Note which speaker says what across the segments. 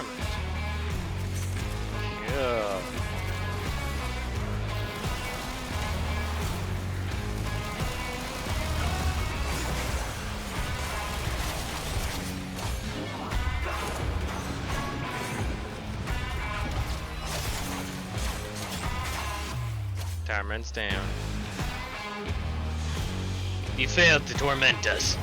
Speaker 1: environment. Cool. Time runs down. You failed to torment us.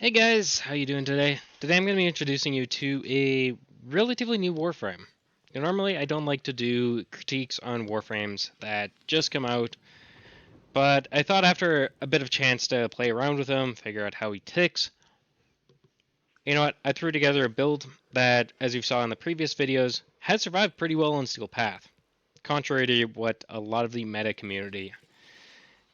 Speaker 1: Hey guys, how you doing today? Today I'm going to be introducing you to a relatively new Warframe. Normally I don't like to do critiques on Warframes that just come out, but I thought after a bit of chance to play around with him, figure out how he ticks, you know what, I threw together a build that, as you saw in the previous videos, has survived pretty well on Steel Path, contrary to what a lot of the meta community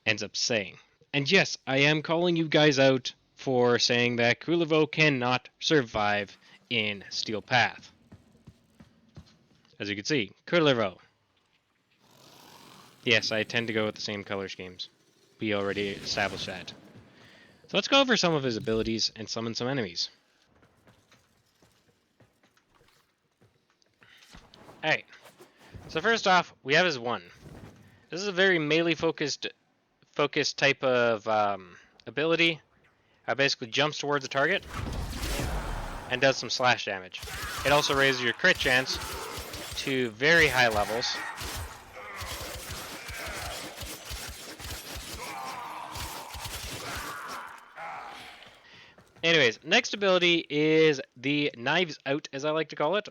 Speaker 1: ends up saying. And yes, I am calling you guys out for saying that Kullervo cannot survive in Steel Path. As you can see, Kullervo. Yes, I tend to go with the same color schemes. We already established that. So let's go over some of his abilities and summon some enemies. Alright, so first off, we have his 1. This is a very melee focused type of ability. Basically jumps towards the target and does some slash damage. It also raises your crit chance to very high levels. Anyways, next ability is the Knives Out, as I like to call it.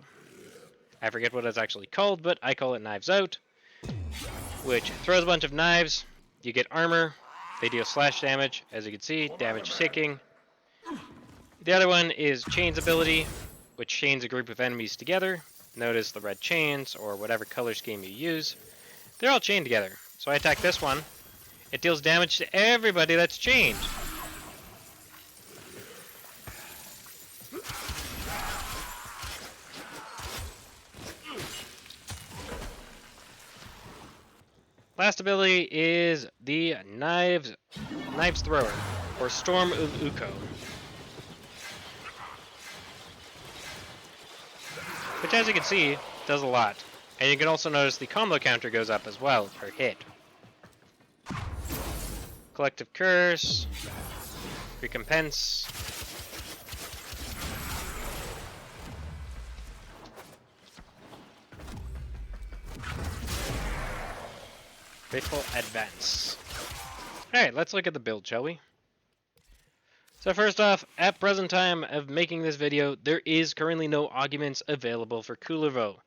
Speaker 1: I forget what it's actually called, but I call it Knives Out, which throws a bunch of knives. You get armor. They deal slash damage, as you can see, damage ticking. The other one is Chain's ability, which chains a group of enemies together. Notice the red chains, or whatever color scheme you use. They're all chained together. So I attack this one. It deals damage to everybody that's chained. Last ability is the Knives Thrower, or Storm of Ukko, which, as you can see, does a lot. And you can also notice the combo counter goes up as well per hit. Collective Curse, Recompense, Fateful Advance. Alright, let's look at the build, shall we? So first off, at present time of making this video, there is currently no augments available for Kullervo.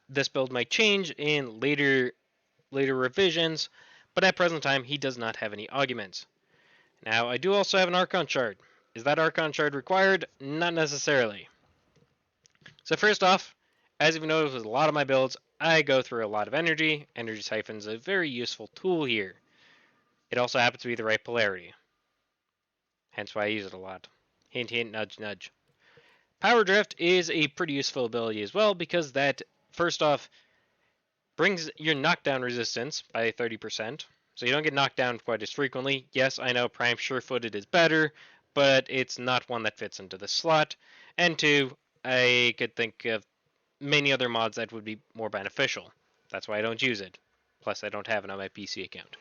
Speaker 1: This build might change in later revisions, but at present time he does not have any augments. Now, I do also have an Archon Shard. Is that Archon Shard required? Not necessarily. So first off, as you've noticed with a lot of my builds, I go through a lot of energy. Energy Siphon is a very useful tool here. It also happens to be the right polarity. Hence why I use it a lot. Hint, hint, nudge, nudge. Power Drift is a pretty useful ability as well, because that, first off, brings your knockdown resistance by 30%. So you don't get knocked down quite as frequently. Yes, I know Prime Sure-Footed is better, but it's not one that fits into the slot. And two, I could think of many other mods that would be more beneficial. That's why I don't use it. Plus, I don't have it on my PC account.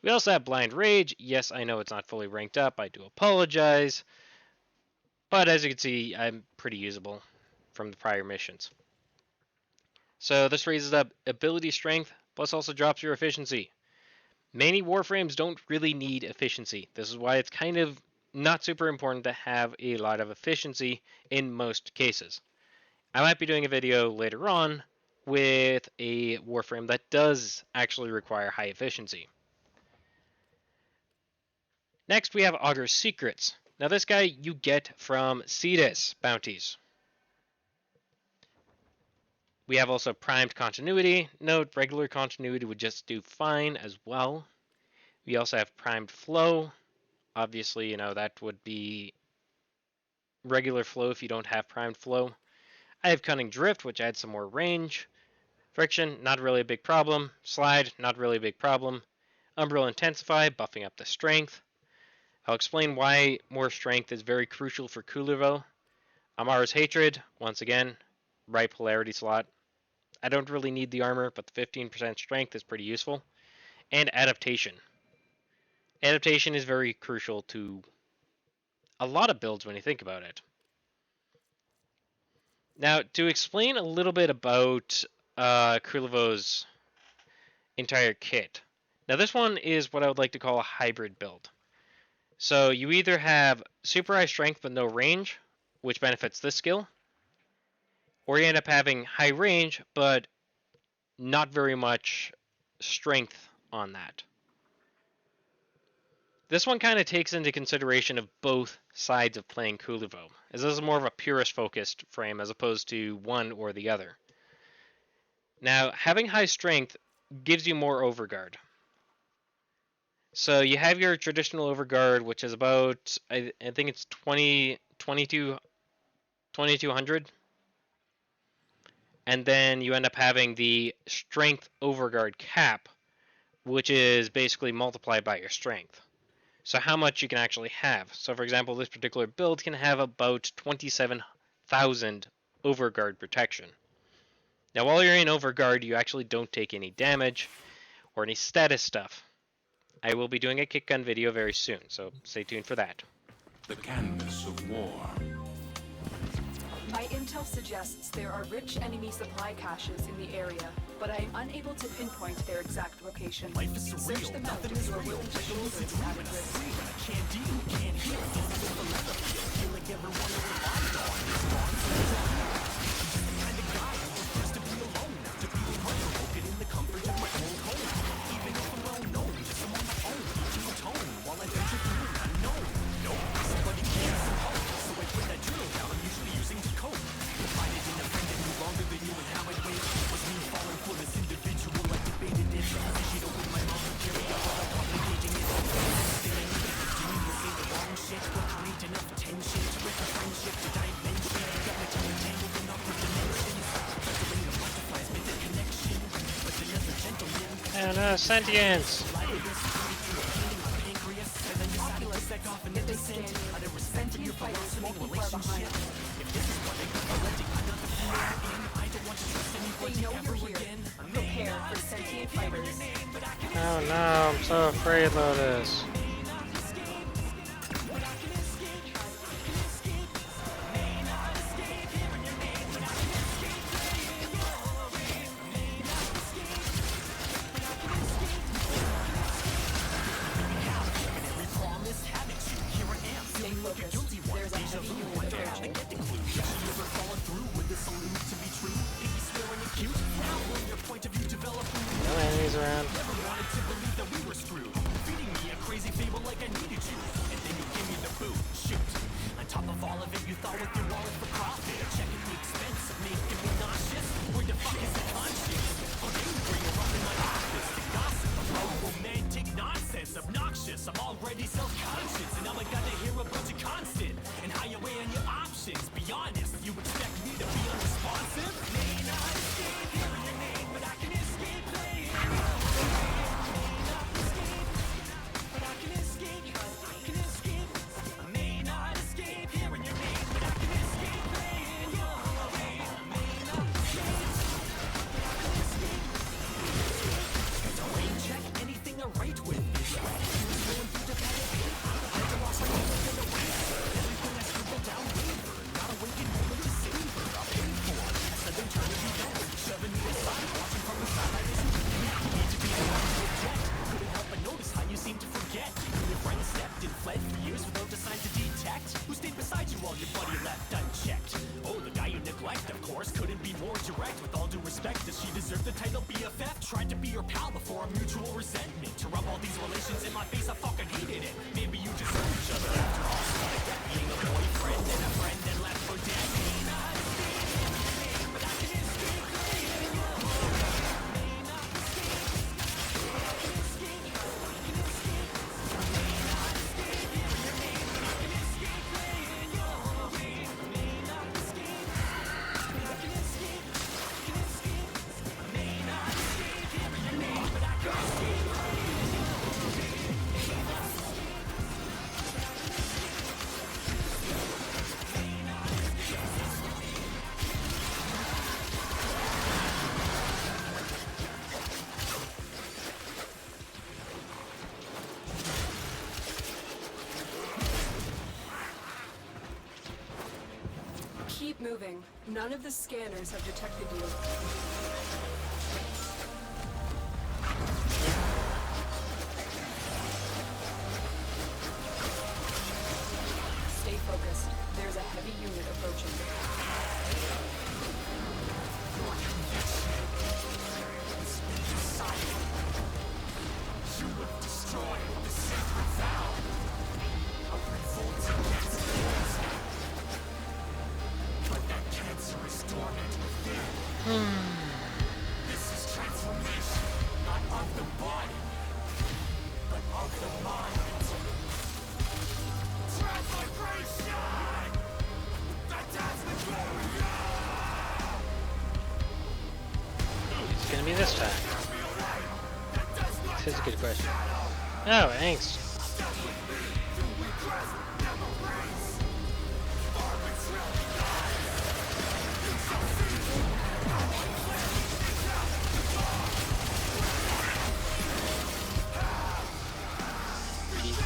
Speaker 1: We also have Blind Rage. Yes, I know it's not fully ranked up. I do apologize. But as you can see, I'm pretty usable from the prior missions. So this raises up ability strength, plus also drops your efficiency. Many warframes don't really need efficiency. This is why it's kind of not super important to have a lot of efficiency in most cases. I might be doing a video later on with a warframe that does actually require high efficiency. Next we have Augur's Secrets. Now this guy you get from Cetus bounties. We have also Primed Continuity. Note, regular continuity would just do fine as well. We also have Primed Flow. Obviously, that would be regular flow if you don't have Primed Flow. I have Cunning Drift, which adds some more range. Friction, not really a big problem. Slide, not really a big problem. Umbral Intensify, buffing up the strength. I'll explain why more strength is very crucial for Kullervo. Amara's Hatred, once again, right polarity slot. I don't really need the armor, but the 15% strength is pretty useful. And Adaptation. Adaptation is very crucial to a lot of builds when you think about it. Now, to explain a little bit about Kullervo's entire kit. Now, this one is what I would like to call a hybrid build. So, you either have super high strength but no range, which benefits this skill, or you end up having high range but not very much strength on that. This one kind of takes into consideration of both sides of playing Kullervo, as this is more of a purist-focused frame as opposed to one or the other. Now, having high strength gives you more overguard. So you have your traditional overguard, which is about, I think it's 2200. And then you end up having the strength overguard cap, which is basically multiplied by your strength. So how much you can actually have. So for example, this particular build can have about 27,000 overguard protection. Now while you're in overguard, you actually don't take any damage or any status stuff. I will be doing a kick gun video very soon, so stay tuned for that.
Speaker 2: The canvas of war.
Speaker 3: My intel suggests there are rich enemy supply caches in the area, but I am unable to pinpoint their exact location.
Speaker 2: Life is surreal.
Speaker 3: Search them out if you are willing to shoulder the added risk.
Speaker 2: Can't deal, can't hear. Feel like everyone is relied on. The kind of guy who prefers to be alone, to be unspoken in the comfort of my own home. Even if I'm well known, just I'm on my own, keeping a tone while I venture through an unknown. No, somebody can't help, so I put that drill down. I'm usually using to cope. Divided in a friend that knew longer than you and how it went. Was me falling for this individual? I debated it. She'd open my mouth and carry out while I'm complicating it. Everything I needed to do was say the wrong shit, but create enough tension to break a friendship to dimension. Got my tongue tangled in awkward dimensions. Flickering the butterflies made the connection. But another gentleman.
Speaker 1: And sentience.
Speaker 3: If they stand sentient fighters won't be far behind. They know you're here. Prepare for sentient fighters.
Speaker 1: Oh no, I'm so afraid, Lotus.
Speaker 3: Stay focused. There's a heavy unit approaching.
Speaker 1: No enemies around.
Speaker 2: On top of all of it, you thought with your wallet for profit. Checking the expense of making me nauseous. Where the fuck is the conscience? Okay, bring her up in my office to gossip about romantic nonsense, obnoxious. I'm already self-conscious, and now I gotta hear about your constant and how you weigh on your options. Be honest, you expect me to be unresponsive? May not escape hearing your name, but I can escape playing. more direct. With all due respect, does she deserve the title BFF? Tried to be your pal before a mutual resentment. To rub all these relations in my face, I fucking hated it. Maybe you deserve each other after all. So I get being a boyfriend and a friend and left for dead. May not escape in my name, but I can escape clean. May not escape. I can escape. I can escape. May not escape in your name, but I can escape playing your game. May not escape. I can escape. I can escape. May not escape in your name, but I can escape playing your game. May not escape. May not escape.
Speaker 3: Keep moving. None of the scanners have detected you. Stay focused. There's a heavy unit approaching.
Speaker 2: You have destroyed the sacred vow of revolt against cancer. But that cancer is dormant within. This is transformation, not of the body, but of the mind. Transmigration! Phantasmagoria!
Speaker 1: It's gonna be this time. This is a good question. Oh, angst.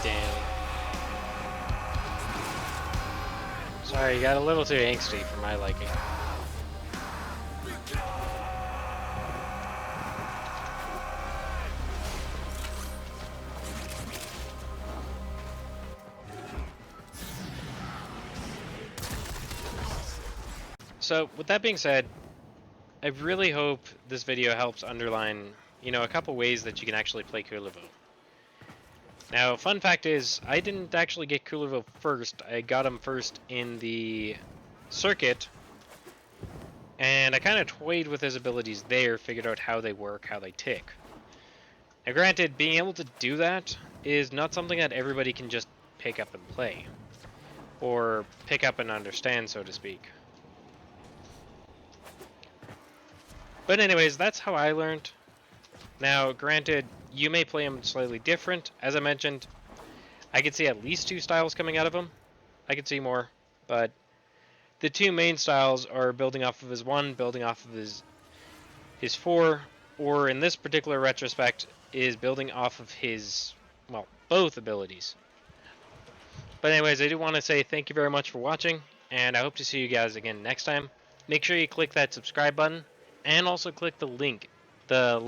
Speaker 1: Damn. Sorry, you got a little too angsty for my liking. So, with that being said, I really hope this video helps underline, a couple ways that you can actually play Kullervo. Now, fun fact is, I didn't actually get Kullervo first. I got him first in the circuit, and I kind of toyed with his abilities there, figured out how they work, how they tick. Now, granted, being able to do that is not something that everybody can just pick up and play, or pick up and understand, so to speak. But anyways, that's how I learned. Now, granted, you may play him slightly different. As I mentioned, I could see at least 2 styles coming out of him. I could see more, but the 2 main styles are building off of his 1, building off of his 4, or in this particular retrospect, is building off of his, well, both abilities. But anyways, I do want to say thank you very much for watching, and I hope to see you guys again next time. Make sure you click that subscribe button, and also click the link, the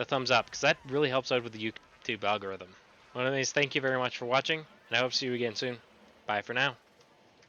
Speaker 1: thumbs up, because that really helps out with the YouTube algorithm. Anyways, thank you very much for watching, and I hope to see you again soon. Bye for now.